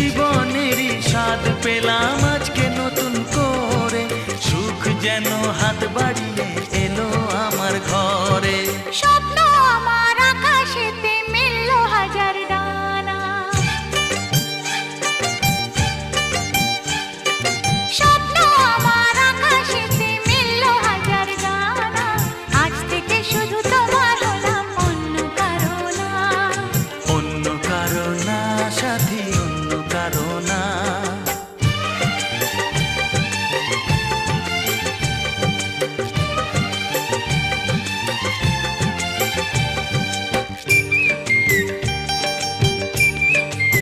জীবনেরই স্বাদ পেলাম আজকে নতুন করে, সুখ যেন হাত বাড়িয়ে এলো আমার ঘরে। স্বপ্ন আমার আকাশেতে মেললো হাজার ডানা, স্বপ্ন আমার আকাশেতে মেললো হাজার ডানা। আজ থেকে শুধু তোমার হলাম, অন্য কারো না। অন্য কারো না সাথী, অন্য কারো না।